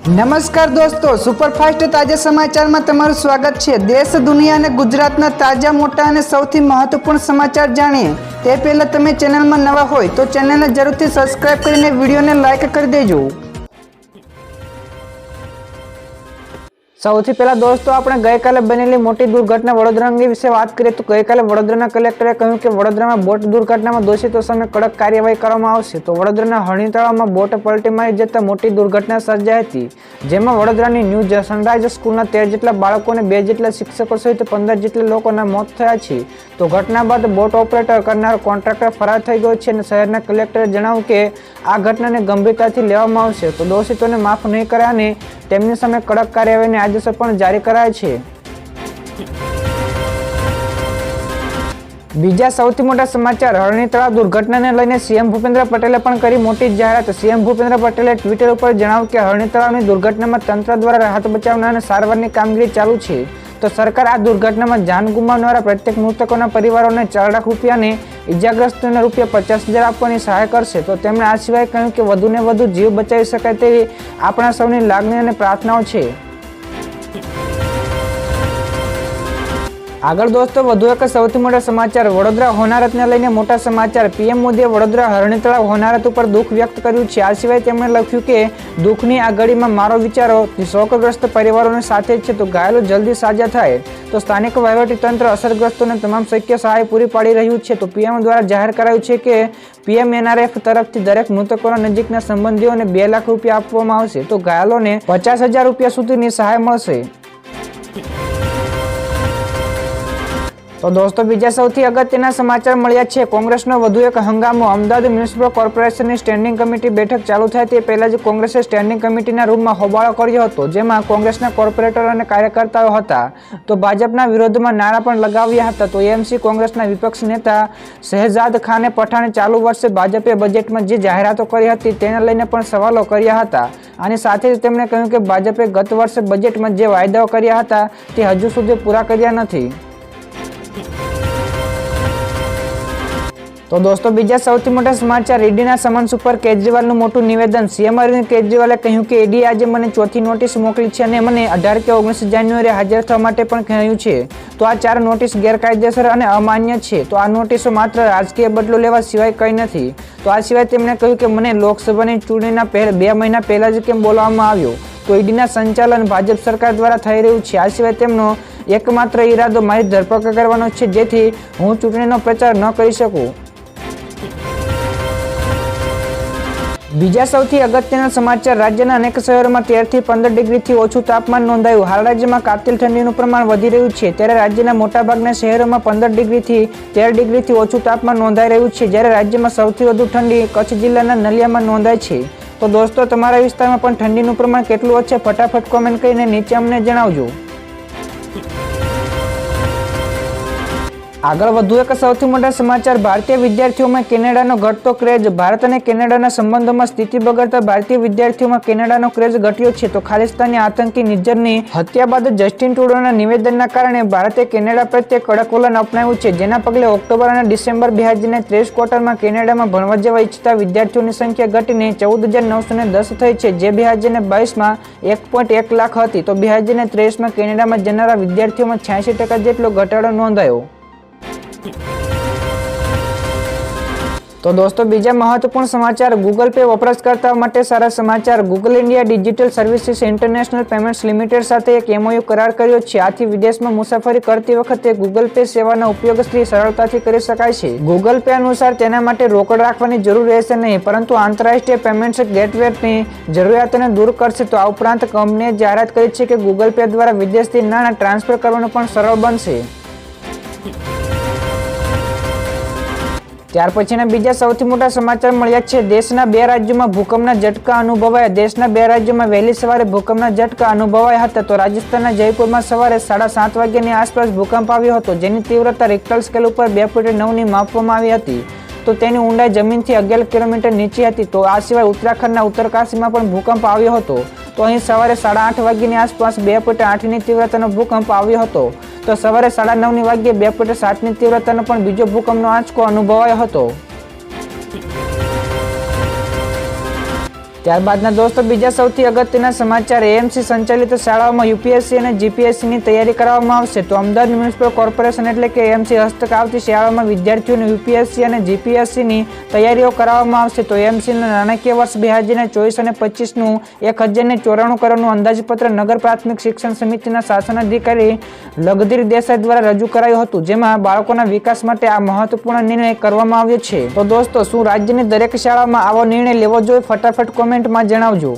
નમસ્કાર દોસ્તો, સુપરફાસ્ટ તાજા સમાચારમાં તમારું સ્વાગત છે। દેશ, દુનિયા અને ગુજરાતના તાજા, મોટા અને સૌથી મહત્વપૂર્ણ સમાચાર જાણીએ તે પહેલા તમે ચેનલમાં નવા હોય તો ચેનલને જરૂરથી સબસ્ક્રાઇબ કરીને વિડીયોને લાઇક કરી દેજો। સૌથી પહેલા દોસ્તો આપણે ગઈકાલે બનેલી મોટી દુર્ઘટના વડોદરા અંગે વિશે વાત કરીએ તો ગઈકાલે વડોદરાના કલેક્ટરે કહ્યું કે વડોદરામાં બોટ દુર્ઘટનામાં દોષિતો સામે કડક કાર્યવાહી કરવામાં આવશે। તો વડોદરાના હરણી તળાવમાં બોટ પલટી મારી જતા મોટી દુર્ઘટના સર્જાઈ હતી, જેમાં વડોદરાની ન્યૂ સનરાઈઝ સ્કૂલના 13 જેટલા બાળકો અને 2 જેટલા શિક્ષકો સહિત 15 જેટલા લોકોના મોત થયા છે। તો ઘટના બાદ બોટ ઓપરેટર કરનાર કોન્ટ્રાક્ટર ફરાર થઈ ગયો છે અને શહેરના કલેક્ટરે જણાવ્યું કે આ ઘટનાને ગંભીરતાથી લેવામાં આવશે, તો દોષિતોને માફ નહીં કરે અને તેમની સામે કડક કાર્યવાહીની આદેશો પણ જારી કરાય છે। બીજા સૌથી મોટા સમાચાર, હરણી તળાવ દુર્ઘટનાને લઈને સીએમ ભૂપેન્દ્ર પટેલે પણ કરી મોટી જાહેરાત। સીએમ ભૂપેન્દ્ર પટેલે ટ્વિટર ઉપર જણાવ્યું કે હરણી તળાવની દુર્ઘટનામાં તંત્ર દ્વારા રાહત બચાવના અને સારવારની કામગીરી ચાલુ છે। તો સરકાર આ દુર્ઘટનામાં જાન ગુમાવનારા પ્રત્યેક મૃતકોના પરિવારોને 4 લાખ રૂપિયા અને ઇજાગ્રસ્તોને ₹50,000 આપવાની સહાય કરશે। તો તેમણે આ સિવાય કહ્યું કે વધુને વધુ જીવ બચાવી શકાય તેવી આપણા સૌની લાગણી અને પ્રાર્થનાઓ છે। આગળ દોસ્તો વધુ એક સૌથી મોટા સમાચાર, વડોદરા હોનારતને લઈને મોટા સમાચાર। પીએમ મોદીએ વડોદરા હરણી તળાવ હોનારત ઉપર દુઃખ વ્યક્ત કર્યું છે। આ સિવાય તેમણે લખ્યું કે દુઃખની આ ઘડીમાં મારો વિચારો શોકગ્રસ્ત પરિવારોની સાથે જ છે, તો ઘાયલો જલ્દી સાજા થાય। તો સ્થાનિક વહીવટીતંત્ર અસરગ્રસ્તોને તમામ શક્ય સહાય પૂરી પાડી રહ્યું છે। તો પીએમ દ્વારા જાહેર કરાયું છે કે PMNRF તરફથી દરેક મૃતકોના નજીકના સંબંધીઓને 2 લાખ રૂપિયા આપવામાં આવશે, તો ઘાયલોને 50,000 રૂપિયા સુધીની સહાય મળશે। તો દોસ્તો બીજા સૌથી અગત્યના સમાચાર મળ્યા છે, કોંગ્રેસનો વધુ એક હંગામો। અમદાવાદ મ્યુનિસિપલ કોર્પોરેશનની સ્ટેન્ડિંગ કમિટી બેઠક ચાલુ થાય તે પહેલા જ કોંગ્રેસે સ્ટેન્ડિંગ કમિટીના રૂમમાં હોબાળો કર્યો હતો, જેમાં કોંગ્રેસના કોર્પોરેટરો અને કાર્યકર્તાઓ હતા। તો ભાજપના વિરોધમાં નારા પણ લગાવ્યા હતા। તો એએમસી કોંગ્રેસના વિપક્ષ નેતા શહેજાદ ખાને પઠાણે ચાલુ વર્ષે ભાજપે બજેટમાં જે જાહેરાતો કરી હતી તેને લઈને પણ સવાલો કર્યા હતા। આની સાથે જ તેમણે કહ્યું કે ભાજપે ગત વર્ષે બજેટમાં જે વાયદાઓ કર્યા હતા તે હજુ સુધી પૂરા કર્યા નથી। તો દોસ્તો બીજા સૌથી મોટા સમાચાર, ઈડીના સમન્સ ઉપર કેજરીવાલનું મોટું નિવેદન। સીએમ અરવિંદ કેજરીવાલે કહ્યું કે ઈડીએ આજે મને 4થી નોટિસ મોકલી છે અને મને 18 કે 19 જાન્યુઆરીએ હાજર થવા માટે પણ કહ્યું છે। તો આ 4 નોટિસ ગેરકાયદેસર અને અમાન્ય છે। તો આ નોટિસો માત્ર રાજકીય બદલો લેવા સિવાય કંઈ નથી। તો આ સિવાય તેમણે કહ્યું કે મને લોકસભાની ચૂંટણીના 2 મહિના પહેલા જ કેમ બોલાવવામાં આવ્યો? તો ઈડીના સંચાલન ભાજપ સરકાર દ્વારા થઈ રહ્યું છે। આ સિવાય તેમનો એકમાત્ર ઈરાદો મારી ધરપકડ કરવાનો છે, જેથી હું ચૂંટણીનો પ્રચાર ન કરી શકું। બીજા સૌથી અગત્યના સમાચાર, રાજ્યના અનેક શહેરોમાં 13 થી 15 ડિગ્રીથી ઓછું તાપમાન નોંધાયું। હાલ રાજ્યમાં કાતિલ ઠંડીનું પ્રમાણ વધી રહ્યું છે, ત્યારે રાજ્યના મોટાભાગના શહેરોમાં 15 ડિગ્રીથી 13 ડિગ્રીથી ઓછું તાપમાન નોંધાઈ રહ્યું છે, જ્યારે રાજ્યમાં સૌથી વધુ ઠંડી કચ્છ જિલ્લાના નલિયામાં નોંધાય છે। તો દોસ્તો તમારા વિસ્તારમાં પણ ઠંડીનું પ્રમાણ કેટલું છે ફટાફટ કોમેન્ટ કરીને નીચે અમને જણાવજો। આગળ વધુ એક સૌથી મોટા સમાચાર, ભારતીય વિદ્યાર્થીઓમાં કેનેડાનો ઘટતો ક્રેઝ। ભારત અને કેનેડાના સંબંધોમાં સ્થિતિ બગડતા ભારતીય વિદ્યાર્થીઓમાં કેનેડાનો ક્રેઝ ઘટ્યો છે। તો ખાલિસ્તાની આતંકી નિજ્જરની હત્યા બાદ જસ્ટિન ટ્રુડોના નિવેદનના કારણે ભારતે કેનેડા પ્રત્યે કડક વલણ અપનાવ્યું છે, જેના પગલે ઓક્ટોબર અને ડિસેમ્બર 2023 ક્વાર્ટરમાં કેનેડામાં ભણવા જવા ઈચ્છતા વિદ્યાર્થીઓની સંખ્યા ઘટીને 14,910 થઈ છે, જે 2022માં 1.1 લાખ હતી। તો 2023માં કેનેડામાં જનારા વિદ્યાર્થીઓમાં 86% જેટલો ઘટાડો નોંધાયો। તો દોસ્તો બીજા મહત્વપૂર્ણ સમાચાર, ગૂગલ પે વપરાશકર્તાઓ માટે સારા સમાચાર। Google India digital services international payments limited સાથે એક MOU કરાર કર્યો છે। આથી વિદેશમાં મુસાફરી કરતી વખતે ગૂગલ પે સેવાનો ઉપયોગ સરળતાથી કરી શકાય છે। ગૂગલ પે અનુસાર તેના માટે રોકડ રાખવાની જરૂર રહેશે નહીં, પરંતુ આંતરરાષ્ટ્રીય પેમેન્ટ્સ ગેટવેની જરૂરિયાતોને દૂર કરશે। તો આ ઉપરાંત કંપનીએ જાહેરાત કરી છે કે ગૂગલ પે દ્વારા વિદેશથી નાણાં ટ્રાન્સફર કરવાનું પણ સરળ બનશે। ત્યાર પછીના બીજા સૌથી મોટા સમાચાર મળ્યા છે, દેશના 2 રાજ્યોમાં ભૂકંપના ઝટકા અનુભવાયા। દેશના 2 રાજ્યોમાં વહેલી સવારે ભૂકંપના ઝટકા અનુભવાયા હતા। તો રાજસ્થાનના જયપુરમાં સવારે 7:30 વાગ્યાની આસપાસ ભૂકંપ આવ્યો હતો, જેની તીવ્રતા રિક્ટર સ્કેલ ઉપર 2.9ની માપવામાં આવી હતી। તો તેની ઊંડાઈ જમીનથી 11 કિલોમીટર નીચે હતી। તો આ સિવાય ઉત્તરાખંડના ઉત્તરકાશીમાં પણ ભૂકંપ આવ્યો હતો। તો અહીં સવારે 8:30 વાગ્યાની આસપાસ 2.8ની તીવ્રતાનો ભૂકંપ આવ્યો હતો। તો સવારે 9:30 વાગ્યે 2.7ની તીવ્રતાનો પણ બીજો ભૂકંપનો આંચકો અનુભવાયો હતો। ત્યારબાદના દોસ્તો બીજા સૌથી અગત્યના સમાચાર એએમસી સંચાલિત શાળાઓમાં યુપીએસસી અને જીપીએસસીની તૈયારી કરવામાં આવશે. તો અમદાવાદ મ્યુનિસિપલ કોર્પોરેશન એટલે કે એએમસી હસ્તક આવતી શાળાઓમાં વિદ્યાર્થીઓને યુપીએસસી અને જીપીએસસીની તૈયારીઓ કરાવવામાં આવશે. તો એએમસીના નાણાકીય વર્ષ 2024 અને 25નું 1094 કરોડનું અંદાજપત્ર નગર પ્રાથમિક શિક્ષણ સમિતિના શાસનાધિકારી લગધીર દેસાઈ દ્વારા રજૂ કરાયું હતું, જેમાં બાળકોના વિકાસ માટે આ મહત્વપૂર્ણ નિર્ણય કરવામાં આવ્યો છે. તો દોસ્તો શું રાજ્યની દરેક શાળામાં આવો નિર્ણય લેવો જોઈએ? ફટાફટ કોમેન્ટમાં જણાવજો.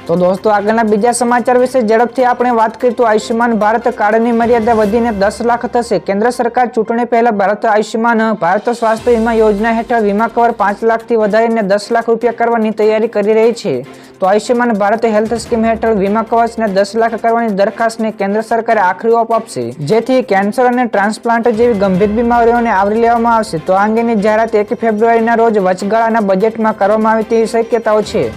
તો દોસ્તો આગળના બીજા સમાચાર વિશે ઝડપથી આપણે વાત કરીએ તો આયુષ્યમાન ભારત કાર્ડની મર્યાદા વધીને 10 લાખ થશે. કેન્દ્ર સરકાર ચૂંટણી પહેલા ભારત આયુષ્યમાન ભારત સ્વાસ્થ્ય વીમા યોજના હેઠળ વીમા કવર 5 લાખથી વધારીને 10 લાખ રૂપિયા કરવાની તૈયારી કરી રહી છે. તો આયુષ્યમાન ભારત હેલ્થ સ્કીમ હેઠળ વીમા કવચને 10 લાખ કરવાની દરખાસ્તને કેન્દ્ર સરકારે આખરી ઓપ આપશે, જેથી કેન્સર અને ટ્રાન્સપ્લાન્ટ જેવી ગંભીર બીમારીઓને આવરી લેવામાં આવશે. તો આ અંગેની જાહેરાત 1 ફેબ્રુઆરીના રોજ વચગાળાના બજેટમાં કરવામાં આવે તેવી શક્યતાઓ છે.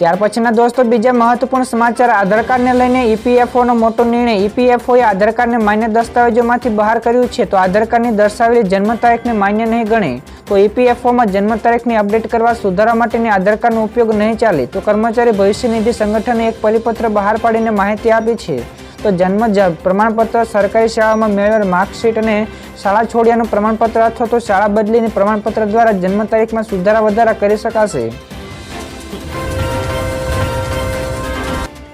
ત્યાર પછીના દોસ્તો બીજા મહત્વપૂર્ણ સમાચાર આધાર કાર્ડને લઈને ઈપીએફઓનો મોટો નિર્ણય. ઈપીએફઓએ આધાર કાર્ડને માન્ય દસ્તાવેજોમાંથી બહાર કર્યું છે. તો આધાર કાર્ડની દર્શાવેલી જન્મ તારીખને માન્ય નહીં ગણે. તો ઈપીએફઓમાં જન્મ તારીખની અપડેટ કરવા સુધારા માટેની આધાર કાર્ડનો ઉપયોગ નહીં ચાલે. તો કર્મચારી ભવિષ્ય નિધિ સંગઠને એક પરિપત્ર બહાર પાડીને માહિતી આપી છે. તો જન્મ પ્રમાણપત્ર, સરકારી શાળામાં મેળવેલ માર્કશીટ અને શાળા છોડ્યાનું પ્રમાણપત્ર અથવા તો શાળા બદલીની પ્રમાણપત્ર દ્વારા જન્મ તારીખમાં સુધારા વધારા કરી શકાશે.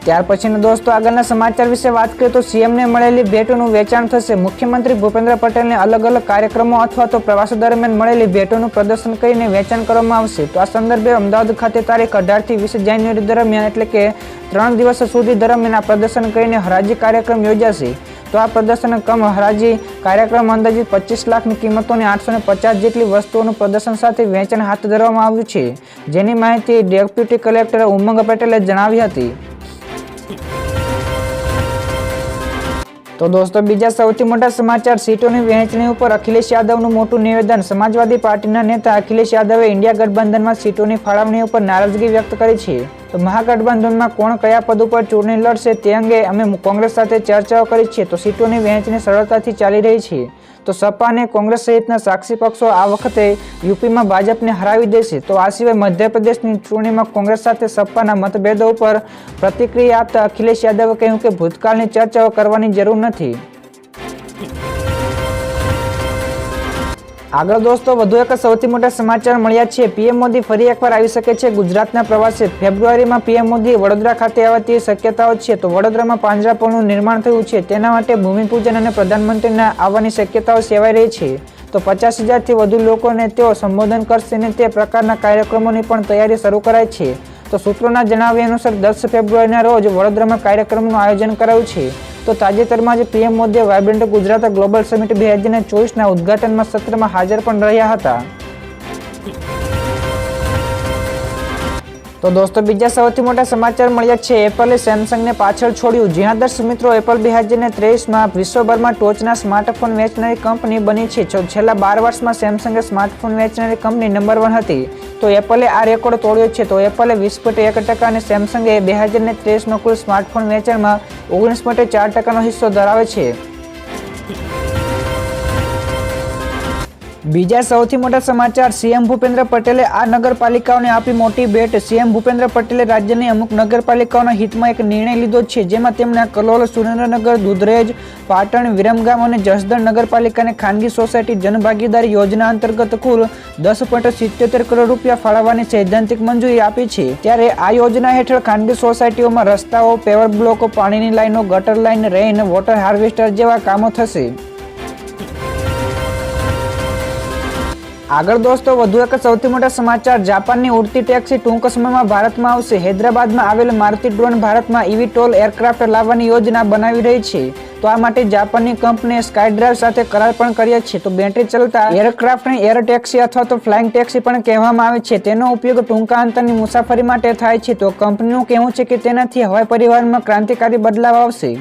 ત્યાર પછીના દોસ્તો આગળના સમાચાર વિશે વાત કરીએ તો સીએમને મળેલી ભેટોનું વેચાણ થશે. મુખ્યમંત્રી ભૂપેન્દ્ર પટેલને અલગ અલગ કાર્યક્રમો અથવા તો પ્રવાસો દરમિયાન મળેલી ભેટોનું પ્રદર્શન કરીને વેચાણ કરવામાં આવશે. તો આ સંદર્ભે અમદાવાદ ખાતે તારીખ 18 થી 20 જાન્યુઆરી દરમિયાન એટલે કે 3 દિવસ સુધી દરમિયાન આ પ્રદર્શન કરીને હરાજી કાર્યક્રમ યોજાશે. તો આ પ્રદર્શન કમ હરાજી કાર્યક્રમ અંદાજિત 25 લાખની કિંમતોની 850 જેટલી વસ્તુઓનું પ્રદર્શન સાથે વેચાણ હાથ ધરવામાં આવ્યું છે, જેની માહિતી ડેપ્યુટી કલેક્ટર ઉમંગ પટેલે જણાવી હતી. તો દોસ્તો બીજા સૌથી મોટા સમાચાર સીટોની વહેંચણી ઉપર અખિલેશ યાદવનું મોટું નિવેદન. સમાજવાદી પાર્ટીના નેતા અખિલેશ યાદવે ઇન્ડિયા ગઠબંધનમાં સીટોની ફાળવણી ઉપર નારાજગી વ્યક્ત કરી છે. તો મહાગઠબંધનમાં કોણ કયા પદ ઉપર ચૂંટણી લડશે તે અંગે અમે કોંગ્રેસ સાથે ચર્ચાઓ કરી છે. તો સીટોની વહેંચણી સરળતાથી ચાલી રહી છે. તો સપા અને કોંગ્રેસ સહિતના સાક્ષી પક્ષો આ વખતે યુપીમાં ભાજપને હરાવી દેશે. તો આ સિવાય મધ્યપ્રદેશની ચૂંટણીમાં કોંગ્રેસ સાથે સપાના મતભેદો ઉપર પ્રતિક્રિયા આપતા અખિલેશ યાદવે કહ્યું કે ભૂતકાળની ચર્ચાઓ કરવાની જરૂર નથી. આગળ દોસ્તો વધુ એક સૌથી મોટા સમાચાર મળ્યા છે. પીએમ મોદી ફરી એકવાર આવી શકે છે ગુજરાતના પ્રવાસે. ફેબ્રુઆરીમાં પીએમ મોદી વડોદરા ખાતે આવે તેવી શક્યતાઓ છે. તો વડોદરામાં પાંજરાપોળનું નિર્માણ થયું છે, તેના માટે ભૂમિપૂજન અને પ્રધાનમંત્રીના આવવાની શક્યતાઓ સેવાઈ રહી છે. તો 50,000થી વધુ લોકોને તેઓ સંબોધન કરશે અને તે પ્રકારના કાર્યક્રમોની પણ તૈયારી શરૂ કરાઈ છે. તો સૂત્રોના જણાવ્યા અનુસાર 10 ફેબ્રુઆરીના રોજ વડોદરામાં કાર્યક્રમનું આયોજન કરાયું છે. તો તાજેતરમાં જ પીએમ મોદીએ વાયબ્રન્ટ ગુજરાત ગ્લોબલ સમિટ 2024ના ઉદ્ઘાટનમાં સત્રમાં હાજર પણ રહ્યા હતા. તો દોસ્તો બીજા સૌથી મોટા સમાચાર મળ્યા છે. એપલે સેમસંગને પાછળ છોડ્યું. જ્યાં દર્શક મિત્રો એપલ 2023માં વિશ્વભરમાં ટોચના સ્માર્ટફોન વેચનારી કંપની બની છે. છેલ્લા 12 વર્ષમાં સેમસંગે સ્માર્ટફોન વેચનારી કંપની નંબર 1 હતી. તો એપલે આ રેકોર્ડ તોડ્યો છે. તો એપલે 20.1% અને સેમસંગે 2023માં કુલ સ્માર્ટફોન વેચાણમાં 19.4% હિસ્સો ધરાવે છે. બીજા સૌથી મોટા સમાચાર. સીએમ ભૂપેન્દ્ર પટેલે આ નગરપાલિકાઓને આપી મોટી ભેટ. સીએમ ભૂપેન્દ્ર પટેલે રાજ્યની અમુક નગરપાલિકાઓના હિતમાં એક નિર્ણય લીધો છે, જેમાં તેમણે કલોલ, સુરેન્દ્રનગર, દુધરેજ, પાટણ, વિરમગામ અને જસદણ નગરપાલિકાને ખાનગી સોસાયટી જનભાગીદારી યોજના અંતર્ગત કુલ 10.77 કરોડ રૂપિયા ફાળવવાની સૈદ્ધાંતિક મંજૂરી આપી છે. ત્યારે આ યોજના હેઠળ ખાનગી સોસાયટીઓમાં રસ્તાઓ, પેવર બ્લોકો, પાણીની લાઈનો, ગટર લાઈન, રેઇન વોટર હાર્વેસ્ટર જેવા કામો થશે. આગળ દોસ્તો વધુ એક સૌથી મોટા સમાચાર. જાપાનની ઉડતી ટેક્સી ટૂંક સમયમાં ભારતમાં આવશે. હૈદરાબાદમાં આવેલ મારુતિ ડ્રોન ભારતમાં ઇવીટોલ એરક્રાફ્ટ લાવવાની યોજના બનાવી રહી છે. તો આ માટે જાપાનની કંપનીએ સ્કાયડ્રાઈવ સાથે કરાર પણ કર્યો છે. તો બેટરી ચાલતા એરક્રાફ્ટને એર ટેક્સી અથવા તો ફ્લાઇંગ ટેક્સી પણ કહેવામાં આવે છે. તેનો ઉપયોગ ટૂંકા અંતરની મુસાફરી માટે થાય છે. તો કંપનીનું કહેવું છે કે તેનાથી હવાઈ પરિવહનમાં ક્રાંતિકારી બદલાવ આવશે.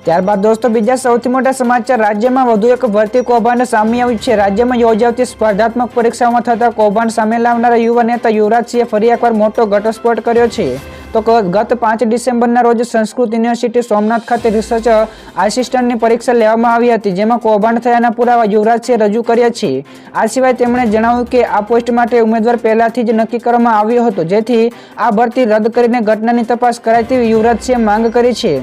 ત્યારબાદ દોસ્તો બીજા સૌથી મોટા સમાચાર. રાજ્યમાં વધુ એક ભરતી કૌભાંડ સામે આવ્યું છે. રાજ્યમાં યોજાતી સ્પર્ધાત્મક પરીક્ષાઓમાં થતા કૌભાંડ સામે લાવનારા યુવા નેતા યુવરાજસિંહે ફરી એકવાર મોટો ઘટસ્ફોટ કર્યો છે. તો ગત 5 ડિસેમ્બરના રોજ સંસ્કૃત યુનિવર્સિટી સોમનાથ ખાતે રિસર્ચ આસિસ્ટન્ટની પરીક્ષા લેવામાં આવી હતી, જેમાં કૌભાંડ થયાના પુરાવા યુવરાજસિંહે રજૂ કર્યા છે. આ સિવાય તેમણે જણાવ્યું કે આ પોસ્ટ માટે ઉમેદવાર પહેલાથી જ નક્કી કરવામાં આવ્યો હતો, જેથી આ ભરતી રદ કરીને ઘટનાની તપાસ કરાય તેવી યુવરાજસિંહે માંગ કરી છે.